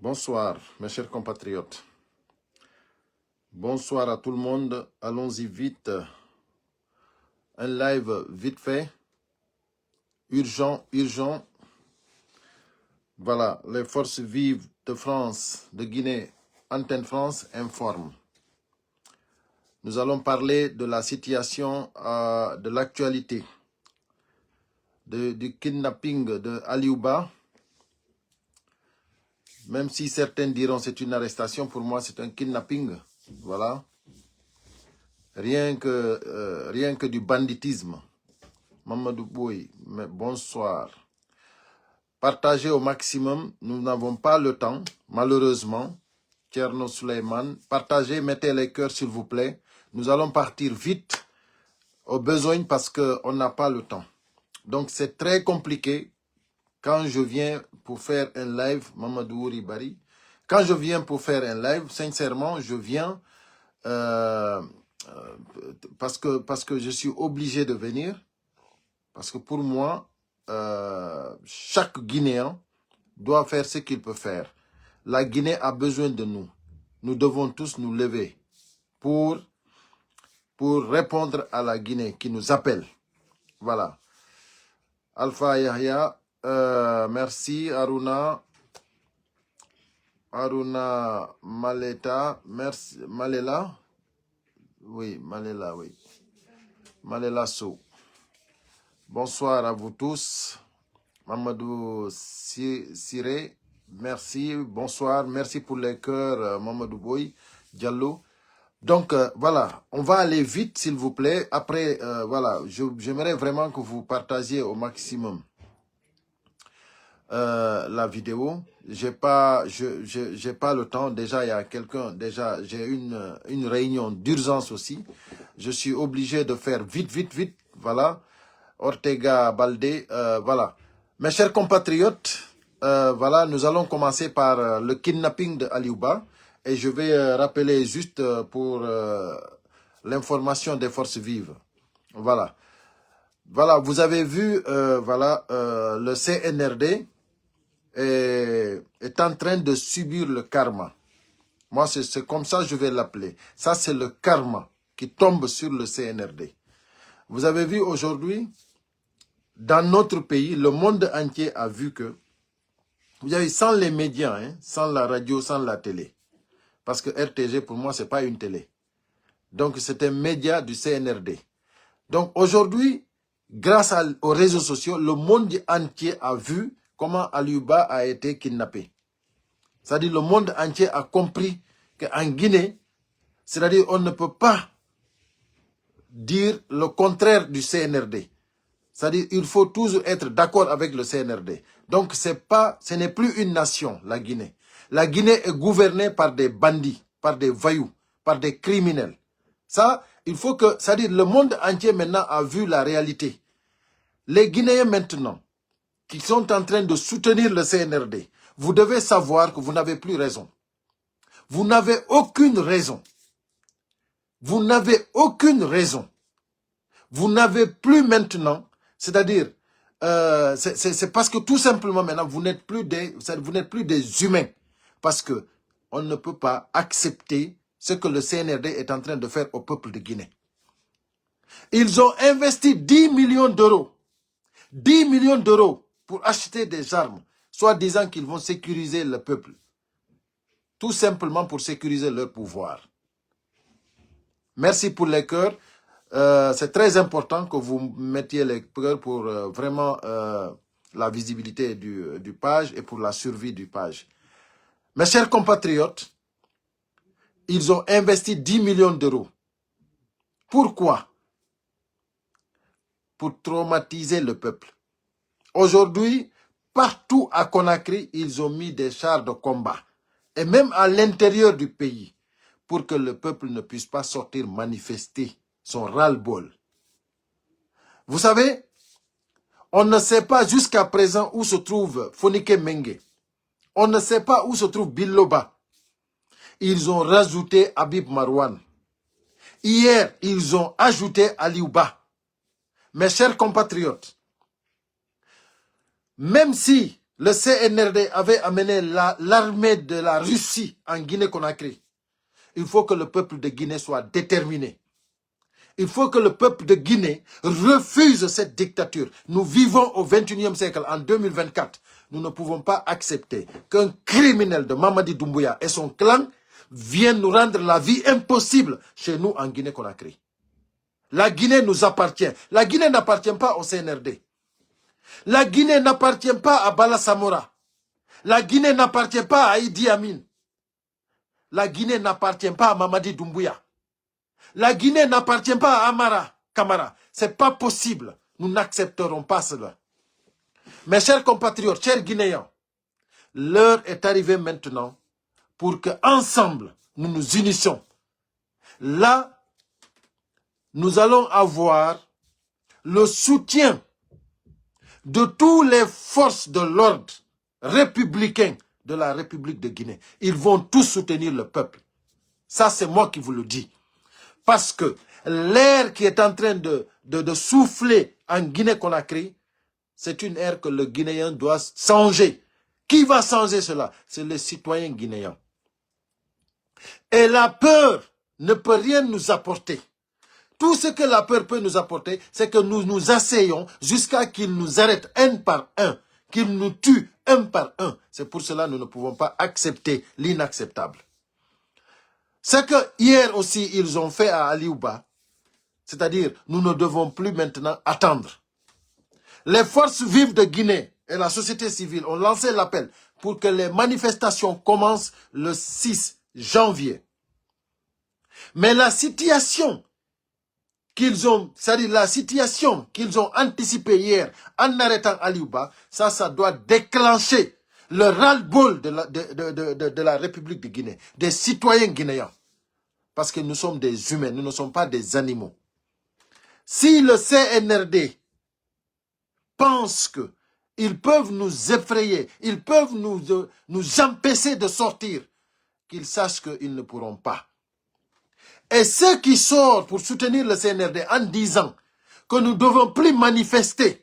Bonsoir, mes chers compatriotes. Bonsoir à tout le monde. Allons-y vite. Un live vite fait. Urgent, urgent. Voilà, les forces vives de France, de Guinée, Antenne France informent. Nous allons parler de la situation, de l'actualité, du kidnapping de Aliouba. Même si certains diront c'est une arrestation, pour moi c'est un kidnapping. Voilà. Rien que du banditisme. Mamadou Boy, bonsoir. Partagez au maximum. Nous n'avons pas le temps, malheureusement. Tcherno Suleiman, partagez, mettez les cœurs s'il vous plaît. Nous allons partir vite au besoin parce qu'on n'a pas le temps. Donc c'est très compliqué quand je viens pour faire un live, Mamadou Ribari. Quand je viens pour faire un live, sincèrement, je viens parce que je suis obligé de venir. Parce que pour moi, chaque Guinéen doit faire ce qu'il peut faire. La Guinée a besoin de nous. Nous devons tous nous lever pour répondre à la Guinée qui nous appelle. Voilà. Alpha Yahya, merci. Aruna Maleta, merci. Malela, oui, Malela, oui. Malela So. Bonsoir à vous tous. Mamadou Siré, merci, bonsoir, merci pour les cœurs, Mamadou Boy, Diallo. Donc, voilà, on va aller vite, s'il vous plaît. Après, voilà, j'aimerais vraiment que vous partagiez au maximum la vidéo. J'ai pas le temps. Déjà, il y a quelqu'un, j'ai une réunion d'urgence aussi. Je suis obligé de faire vite, voilà. Ortega Baldé, voilà. Mes chers compatriotes, voilà, nous allons commencer par le kidnapping de Aliouba. Et je vais rappeler juste pour l'information des forces vives. Voilà. Voilà, vous avez vu, voilà, le CNRD est en train de subir le karma. Moi, c'est comme ça que je vais l'appeler. Ça, c'est le karma qui tombe sur le CNRD. Vous avez vu aujourd'hui, dans notre pays, le monde entier a vu que, vous avez sans les médias, hein, sans la radio, sans la télé. Parce que RTG, pour moi, ce n'est pas une télé. Donc, c'est un média du CNRD. Donc, aujourd'hui, grâce aux réseaux sociaux, le monde entier a vu comment Aliouba a été kidnappé. C'est-à-dire, le monde entier a compris qu'en Guinée, c'est-à-dire, on ne peut pas dire le contraire du CNRD. C'est-à-dire il faut toujours être d'accord avec le CNRD. Donc, ce n'est plus une nation, la Guinée. La Guinée est gouvernée par des bandits, par des voyous, par des criminels. Ça, il faut que, c'est-à-dire le monde entier maintenant a vu la réalité. Les Guinéens maintenant, qui sont en train de soutenir le CNRD, vous devez savoir que vous n'avez plus raison. Vous n'avez aucune raison. Vous n'avez aucune raison. Vous n'avez plus maintenant, c'est-à-dire, c'est parce que tout simplement maintenant, vous n'êtes plus des humains. Parce que on ne peut pas accepter ce que le CNRD est en train de faire au peuple de Guinée. Ils ont investi 10 millions d'euros. 10 millions d'euros pour acheter des armes, soit disant qu'ils vont sécuriser le peuple. Tout simplement pour sécuriser leur pouvoir. Merci pour les cœurs. C'est très important que vous mettiez les cœurs pour vraiment la visibilité du page et pour la survie du page. Mes chers compatriotes, ils ont investi 10 millions d'euros. Pourquoi? Pour traumatiser le peuple. Aujourd'hui, partout à Conakry, ils ont mis des chars de combat. Et même à l'intérieur du pays, pour que le peuple ne puisse pas sortir manifester son ras-le-bol. Vous savez, on ne sait pas jusqu'à présent où se trouve Fonike Mengue. On ne sait pas où se trouve Biloba. Ils ont rajouté Habib Marouane. Hier, ils ont ajouté Aliouba. Mes chers compatriotes, même si le CNRD avait amené l'armée de la Russie en Guinée-Conakry, il faut que le peuple de Guinée soit déterminé. Il faut que le peuple de Guinée refuse cette dictature. Nous vivons au 21e siècle, en 2024. Nous ne pouvons pas accepter qu'un criminel de Mamadi Doumbouya et son clan viennent nous rendre la vie impossible chez nous en Guinée-Conakry. La Guinée nous appartient. La Guinée n'appartient pas au CNRD. La Guinée n'appartient pas à Bala Samora. La Guinée n'appartient pas à Idi Amin. La Guinée n'appartient pas à Mamadi Doumbouya. La Guinée n'appartient pas à Amara Kamara. Ce n'est pas possible. Nous n'accepterons pas cela. Mes chers compatriotes, chers Guinéens, l'heure est arrivée maintenant pour qu'ensemble, nous nous unissions. Là, nous allons avoir le soutien de toutes les forces de l'ordre républicain de la République de Guinée. Ils vont tous soutenir le peuple. Ça, c'est moi qui vous le dis. Parce que l'air qui est en train de souffler en Guinée-Conakry, c'est une ère que le Guinéen doit changer. Qui va changer cela? C'est les citoyens guinéens. Et la peur ne peut rien nous apporter. Tout ce que la peur peut nous apporter, c'est que nous nous asseyons jusqu'à qu'il nous arrête un par un, qu'il nous tue un par un. C'est pour cela que nous ne pouvons pas accepter l'inacceptable. Ce que hier aussi ils ont fait à Aliouba, c'est-à-dire nous ne devons plus maintenant attendre. Les forces vives de Guinée et la société civile ont lancé l'appel pour que les manifestations commencent le 6 janvier. Mais la situation qu'ils ont, c'est-à-dire la situation qu'ils ont anticipée hier en arrêtant Aliouba, ça doit déclencher le ras-le-bol de la République de Guinée, des citoyens guinéens. Parce que nous sommes des humains, nous ne sommes pas des animaux. Si le CNRD pense qu'ils peuvent nous effrayer, ils peuvent nous empêcher de sortir, qu'ils sachent qu'ils ne pourront pas. Et ceux qui sortent pour soutenir le CNRD en disant que nous ne devons plus manifester,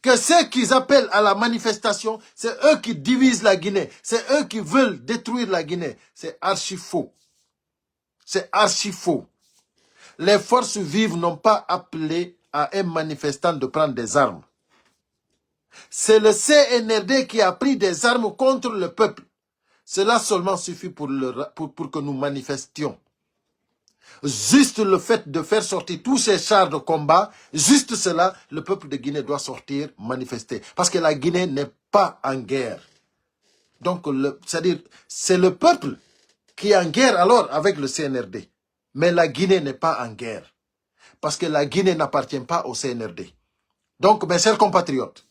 que ceux qui appellent à la manifestation, c'est eux qui divisent la Guinée, c'est eux qui veulent détruire la Guinée, c'est archi faux. C'est archi faux. Les forces vives n'ont pas appelé à un manifestant de prendre des armes. C'est le CNRD qui a pris des armes contre le peuple. Cela seulement suffit pour que nous manifestions. Juste le fait de faire sortir tous ces chars de combat, juste cela, le peuple de Guinée doit sortir, manifester. Parce que la Guinée n'est pas en guerre. Donc, c'est-à-dire, c'est le peuple qui est en guerre alors avec le CNRD. Mais la Guinée n'est pas en guerre. Parce que la Guinée n'appartient pas au CNRD. Donc, mes chers compatriotes,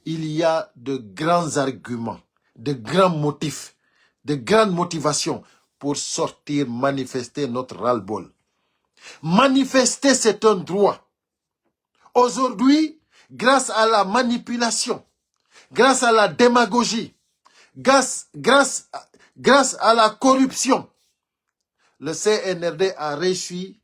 il y a de grands arguments, de grands motifs, de grandes motivations pour sortir, manifester notre ras-le-bol. Manifester, c'est un droit. Aujourd'hui, grâce à la manipulation, grâce à la démagogie, grâce à la corruption, le CNRD a réussi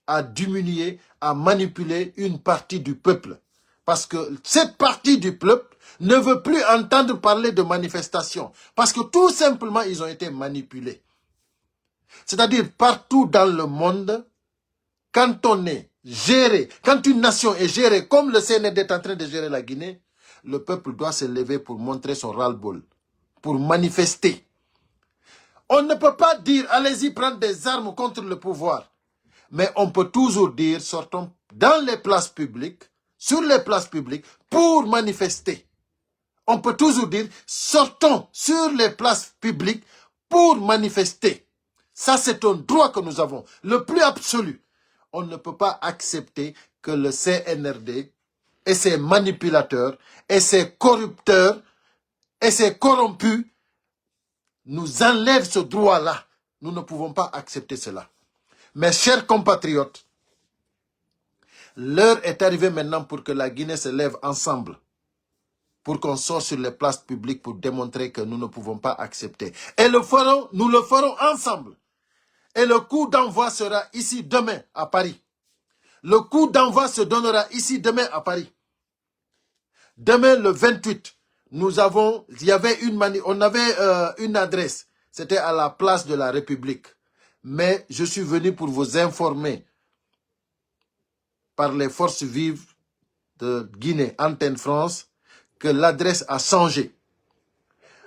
à diminuer, à manipuler une partie du peuple. Parce que cette partie du peuple ne veut plus entendre parler de manifestation. Parce que tout simplement, ils ont été manipulés. C'est-à-dire, partout dans le monde, quand on est géré, quand une nation est gérée comme le CNRD est en train de gérer la Guinée, le peuple doit se lever pour montrer son ras-le-bol, pour manifester. On ne peut pas dire, allez-y prendre des armes contre le pouvoir. Mais on peut toujours dire, sortons dans les places publiques, sur les places publiques, pour manifester. On peut toujours dire, sortons sur les places publiques pour manifester. Ça, c'est un droit que nous avons, le plus absolu. On ne peut pas accepter que le CNRD et ses manipulateurs et ses corrupteurs et ses corrompus nous enlèvent ce droit-là. Nous ne pouvons pas accepter cela. Mes chers compatriotes, l'heure est arrivée maintenant pour que la Guinée se lève ensemble, pour qu'on sorte sur les places publiques pour démontrer que nous ne pouvons pas accepter. Et nous le ferons ensemble. Et le coup d'envoi sera ici demain à Paris. Le coup d'envoi se donnera ici demain à Paris. Demain le 28, il y avait on avait une adresse. C'était à la place de la République. Mais je suis venu pour vous informer par les forces vives de Guinée, Antenne France, que l'adresse a changé.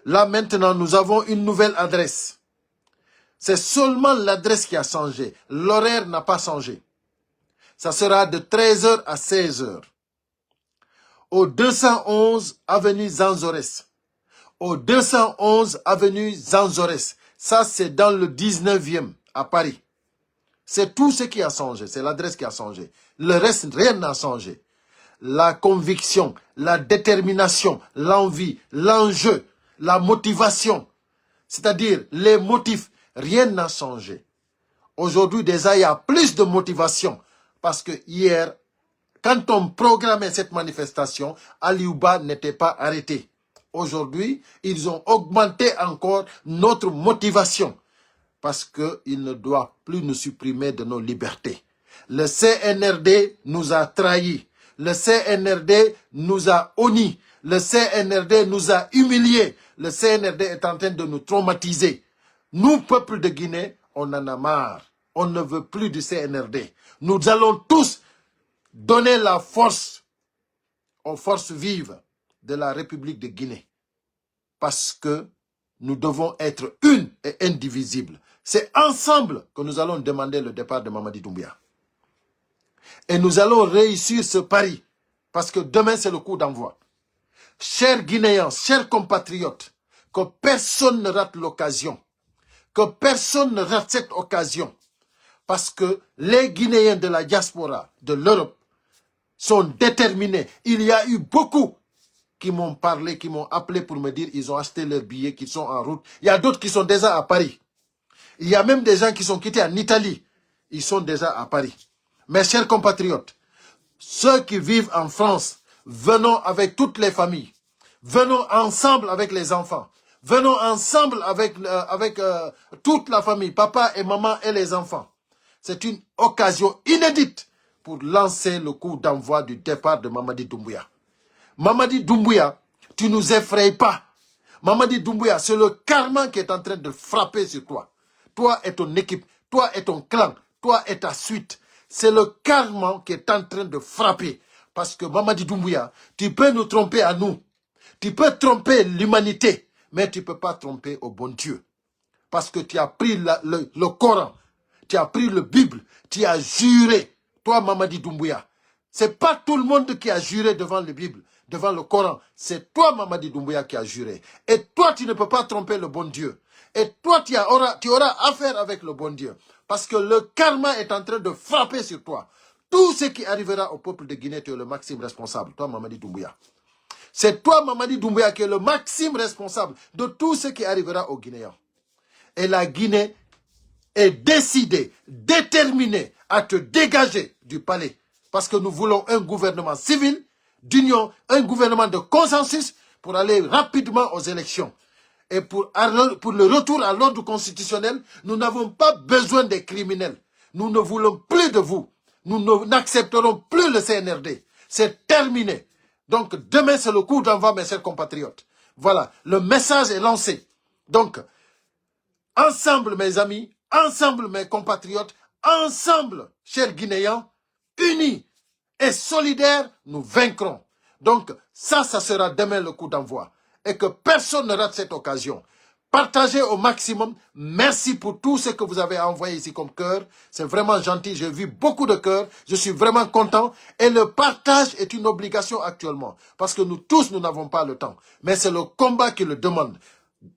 Là, maintenant, nous avons une nouvelle adresse. C'est seulement l'adresse qui a changé. L'horaire n'a pas changé. Ça sera de 13h à 16h. Au 211 avenue Zanzores. Au 211 avenue Zanzores. Ça, c'est dans le 19e à Paris. C'est tout ce qui a changé. C'est l'adresse qui a changé. Le reste, rien n'a changé. La conviction, la détermination, l'envie, l'enjeu, la motivation, c'est-à-dire les motifs, rien n'a changé. Aujourd'hui, déjà, il y a plus de motivation parce que hier, quand on programmait cette manifestation, Aliouba n'était pas arrêté. Aujourd'hui, ils ont augmenté encore notre motivation parce qu'il ne doit plus nous supprimer de nos libertés. Le CNRD nous a trahis. Le CNRD nous a honnis. Le CNRD nous a humiliés. Le CNRD est en train de nous traumatiser. Nous, peuple de Guinée, on en a marre. On ne veut plus du CNRD. Nous allons tous donner la force aux forces vives de la République de Guinée. Parce que nous devons être une et indivisibles. C'est ensemble que nous allons demander le départ de Mamadi Doumbouya. Et nous allons réussir ce pari. Parce que demain, c'est le coup d'envoi. Chers Guinéens, chers compatriotes, que personne ne rate l'occasion. Que personne ne rate cette occasion. Parce que les Guinéens de la diaspora, de l'Europe, sont déterminés. Il y a eu beaucoup qui m'ont parlé, qui m'ont appelé pour me dire qu'ils ont acheté leurs billets, qu'ils sont en route. Il y a d'autres qui sont déjà à Paris. Il y a même des gens qui sont quittés en Italie. Ils sont déjà à Paris. Mes chers compatriotes, ceux qui vivent en France, venons avec toutes les familles. Venons ensemble avec les enfants. Venons ensemble avec toute la famille, papa et maman et les enfants. C'est une occasion inédite pour lancer le coup d'envoi du départ de Mamadi Doumbouya. Mamadi Doumbouya, tu nous effraies pas. Mamadi Doumbouya, c'est le karma qui est en train de frapper sur toi. Toi et ton équipe, toi et ton clan, toi et ta suite. C'est le karma qui est en train de frapper. Parce que Mamadi Doumbouya, tu peux nous tromper à nous. Tu peux tromper l'humanité, mais tu ne peux pas tromper au bon Dieu. Parce que tu as pris le Coran, tu as pris le Bible, tu as juré, toi Mamadi Doumbouya. Ce n'est pas tout le monde qui a juré devant le Bible, devant le Coran. C'est toi Mamadi Doumbouya qui a juré. Et toi, tu ne peux pas tromper le bon Dieu. Et toi, tu auras affaire avec le bon Dieu. Parce que le karma est en train de frapper sur toi. Tout ce qui arrivera au peuple de Guinée, tu es le maxime responsable. Toi, Mamadi Doumbouya. C'est toi, Mamadi Doumbouya, qui est le maxime responsable de tout ce qui arrivera aux Guinéens. Et la Guinée est décidée, déterminée à te dégager du palais. Parce que nous voulons un gouvernement civil, d'union, un gouvernement de consensus pour aller rapidement aux élections. Et pour le retour à l'ordre constitutionnel, nous n'avons pas besoin des criminels. Nous ne voulons plus de vous. Nous n'accepterons plus le CNRD. C'est terminé. Donc, demain, c'est le coup d'envoi, mes chers compatriotes. Voilà, le message est lancé. Donc, ensemble, mes amis, ensemble, mes compatriotes, ensemble, chers Guinéens, unis et solidaires, nous vaincrons. Donc, ça sera demain le coup d'envoi. Et que personne ne rate cette occasion. Partagez au maximum. Merci pour tout ce que vous avez envoyé ici comme cœur. C'est vraiment gentil. J'ai vu beaucoup de cœurs. Je suis vraiment content. Et le partage est une obligation actuellement. Parce que nous tous, nous n'avons pas le temps. Mais c'est le combat qui le demande.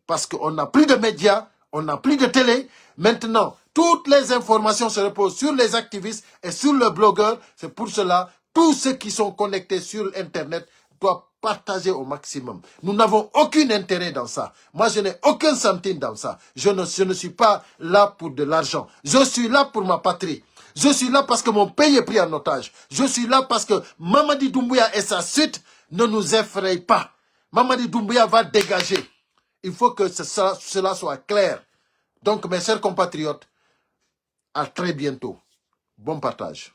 Parce qu'on n'a plus de médias, on n'a plus de télé. Maintenant, toutes les informations se reposent sur les activistes et sur le blogueur. C'est pour cela, tous ceux qui sont connectés sur Internet doivent partager au maximum. Nous n'avons aucun intérêt dans ça. Moi, je n'ai aucun centime dans ça. Je ne suis pas là pour de l'argent. Je suis là pour ma patrie. Je suis là parce que mon pays est pris en otage. Je suis là parce que Mamadi Doumbouya et sa suite ne nous effrayent pas. Mamadi Doumbouya va dégager. Il faut que cela soit clair. Donc, mes chers compatriotes, à très bientôt. Bon partage.